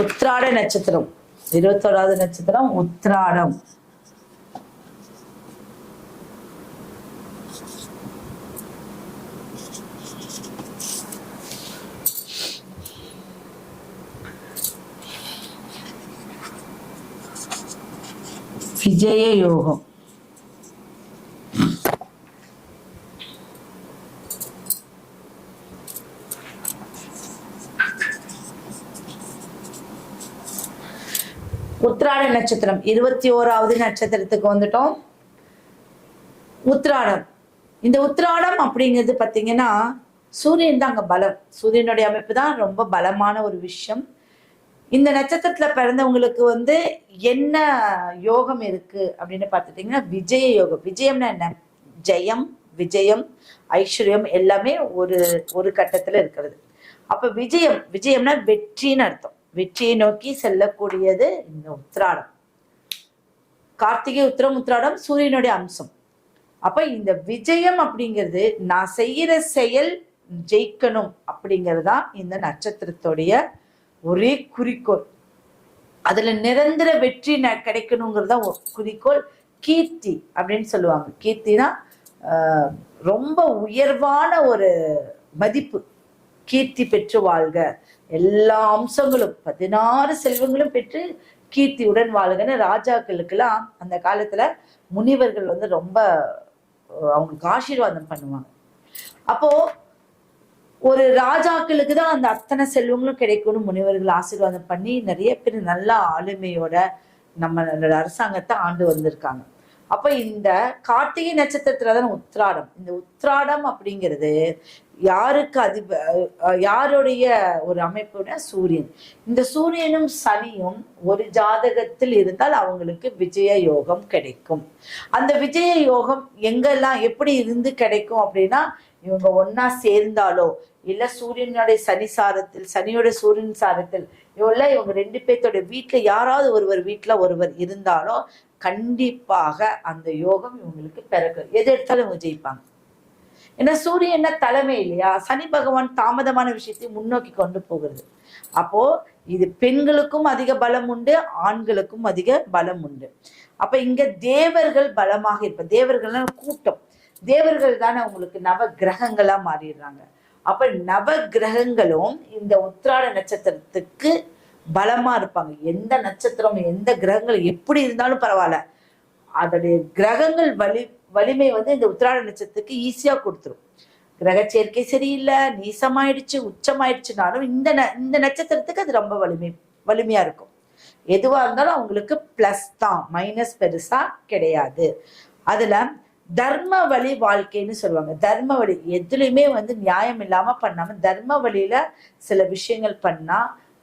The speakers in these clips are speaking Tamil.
உத்திராட நட்சத்திரம் 21வது நட்சத்திரம் உத்திராடம். விஜய யோகம். உத்திராட நட்சத்திரம் 21வது நட்சத்திரத்துக்கு வந்துட்டோம். உத்திராடம். இந்த உத்திராடம் அப்படிங்கிறது பார்த்தீங்கன்னா சூரியன் தான் அங்க பலம். சூரியனுடைய அமைப்பு தான் ரொம்ப பலமான ஒரு விஷயம். இந்த நட்சத்திரத்துல பிறந்தவங்களுக்கு வந்து என்ன யோகம் இருக்கு அப்படின்னு பார்த்துட்டீங்கன்னா விஜய யோகம். விஜயம்னா என்ன? ஜெயம், விஜயம், ஐஸ்வர்யம் எல்லாமே ஒரு கட்டத்துல இருக்கிறது. அப்ப விஜயம்னா வெற்றின்னு அர்த்தம். வெற்றியை நோக்கி செல்லக்கூடியது இந்த உத்திராடம். கார்த்திகை, உத்திராடம் சூரியனுடைய அம்சம். அப்ப இந்த விஜயம் அப்படிங்கிறது நான் செய்யற செயல் ஜெயிக்கணும் அப்படிங்கறதுதான் இந்த நட்சத்திரத்துடைய ஒரே குறிக்கோள். அதுல நிரந்தர வெற்றி கிடைக்கணுங்கிறது தான் குறிக்கோள். கீர்த்தி அப்படின்னு சொல்லுவாங்க. கீர்த்தினா ரொம்ப உயர்வான ஒரு மதிப்பு. கீர்த்தி பெற்று வாழ்க, எல்லா அம்சங்களும் 16 செல்வங்களும் பெற்று கீர்த்தியுடன் வாழ்கன்னு ராஜாக்களுக்கெல்லாம் அந்த காலத்துல முனிவர்கள் வந்து ரொம்ப அவங்களுக்கு ஆசீர்வாதம் பண்ணுவாங்க. அப்போ ஒரு ராஜாக்களுக்கு தான் அந்த அத்தனை செல்வங்களும் கிடைக்கணும் முனிவர்கள் ஆசீர்வாதம் பண்ணி நிறைய பேர் நல்ல ஆளுமையோட நம்மளோட அரசாங்கத்தை ஆண்டு வந்திருக்காங்க. அப்ப இந்த கார்த்திகை நட்சத்திரத்துலதான் உத்திராடம். இந்த உத்திராடம் அப்படிங்கிறது யாருக்கு யாருடைய ஒரு அமைப்புனா சூரியன். இந்த சூரியனும் சனியும் ஒரு ஜாதகத்தில் இருந்தால் அவங்களுக்கு விஜய யோகம் கிடைக்கும். அந்த விஜய யோகம் எங்கெல்லாம் எப்படி இருந்து கிடைக்கும் அப்படின்னா இவங்க ஒன்னா சேர்ந்தாலோ இல்ல சூரியனுடைய சனியோட சூரியன் சாரத்தில் இவங்க 2 பேர்த்தோட வீட்டுல யாராவது ஒருவர் இருந்தாலோ கண்டிப்பாக அந்த யோகம் இவங்களுக்கு பிறக்கும். எது எடுத்தாலும் இவங்க ஜெயிப்பாங்க. ஏன்னா சூரியன் தலைமை இல்லையா? சனி பகவான் தாமதமான விஷயத்தை முன்னோக்கி கொண்டு போகிறது. அப்போ இது பெண்களுக்கும் அதிக பலம் உண்டு, ஆண்களுக்கும் அதிக பலம் உண்டு. அப்ப இங்க தேவர்கள் பலமாக இருப்ப. தேவர்கள்னா கூட்டம். தேவர்கள் தானே உங்களுக்கு நவ கிரகங்களா மாறிடுறாங்க. அப்ப நவ கிரகங்களும் இந்த உத்திராட நட்சத்திரத்துக்கு பலமா இருப்பாங்க. எந்த நட்சத்திரம் எந்த கிரகங்கள் எப்படி இருந்தாலும் பரவாயில்ல, அதோடைய கிரகங்கள் வலிமை வந்து இந்த உத்திராட நட்சத்திரத்துக்கு ஈஸியா கொடுத்துரும். கிரக சேர்க்கை சரியில்லை, நீசமாயிடுச்சு, உச்சமாயிடுச்சுனாலும் இந்த நட்சத்திரத்துக்கு அது ரொம்ப வலிமையா இருக்கும். எதுவா இருந்தாலும் அவங்களுக்கு பிளஸ் தான், மைனஸ் பெருசா கிடையாது. அதுல தர்ம வழி வாழ்க்கைன்னு சொல்லுவாங்க. தர்ம வழி எதுலையுமே வந்து நியாயம் இல்லாம பண்ணாம தர்ம வழியில சில விஷயங்கள் பண்ணா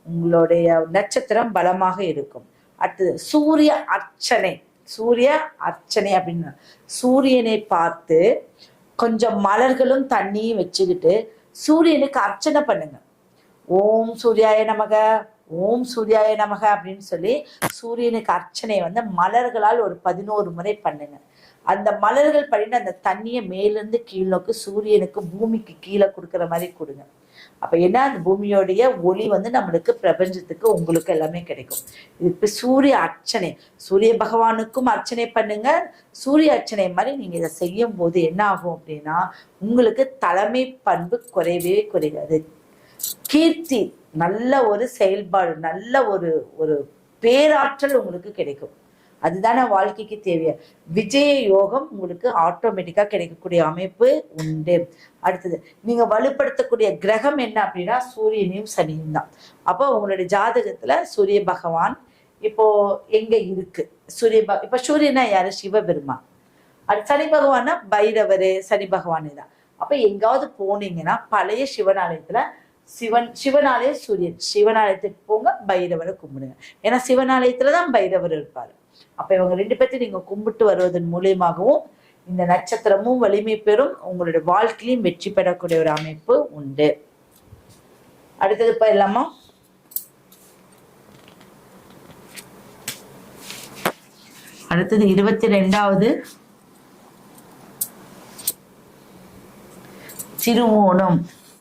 உங்களுடைய நட்சத்திரம் பலமாக இருக்கும். அடுத்தது சூரிய அர்ச்சனை அப்படின்னு சூரியனை பார்த்து கொஞ்சம் மலர்களும் தண்ணியும் வச்சுக்கிட்டு சூரியனுக்கு அர்ச்சனை பண்ணுங்க. ஓம் சூர்யாய நமக, ஓம் சூர்யாய நமக அப்படின்னு சொல்லி சூரியனுக்கு அர்ச்சனை வந்து மலர்களால் ஒரு 11 முறை பண்ணுங்க. அந்த மலர்கள் பண்ணிட்டு அந்த தண்ணியை மேலிருந்து கீழ் நோக்கி சூரியனுக்கு பூமிக்கு கீழே கொடுக்குற மாதிரி கொடுங்க. அப்ப என்ன, அந்த பூமியோடைய ஒளி வந்து நம்மளுக்கு பிரபஞ்சத்துக்கு உங்களுக்கு எல்லாமே கிடைக்கும். இது சூரிய அர்ச்சனை. சூரிய பகவானுக்கும் அர்ச்சனை பண்ணுங்க. சூரிய அர்ச்சனை மாதிரி நீங்க இதை செய்யும் போது என்ன ஆகும் அப்படின்னா உங்களுக்கு தலைமை பண்பு குறையவே குறையாது. கீர்த்தி, நல்ல ஒரு செயல்பாடு, நல்ல ஒரு பேராற்றல் உங்களுக்கு கிடைக்கும். அதுதானே வாழ்க்கைக்கு தேவையா. விஜய யோகம் உங்களுக்கு ஆட்டோமேட்டிக்கா கிடைக்கக்கூடிய அமைப்பு உண்டு. அடுத்தது நீங்க வலுப்படுத்தக்கூடிய கிரகம் என்ன அப்படின்னா சூரியனையும் சனியும் தான். அப்போ உங்களுடைய ஜாதகத்துல சூரிய பகவான் இப்போ எங்க இருக்கு? இப்ப சூரியனா யாரு? சிவபெருமான். சனி பகவானா பைரவரு, சனி பகவானே தான். அப்ப எங்காவது போனீங்கன்னா பழைய சிவனாலயத்துல சிவனாலய சூரியன், சிவனாலயத்துக்கு போங்க, பைரவரை கும்பிடுங்க. ஏன்னா சிவனாலயத்துலதான் பைரவர் இருப்பாரு. அப்ப இவங்க 2 பேர்த்தையும் நீங்க கும்பிட்டு வருவதன் மூலியமாகவும் இந்த நட்சத்திரமும் வலிமை பெறும், உங்களுடைய வாழ்க்கையிலும் வெற்றி பெறக்கூடிய ஒரு அமைப்பு உண்டு. அடுத்தது போயிடலாமா? அடுத்தது 22வது திருவோணம்.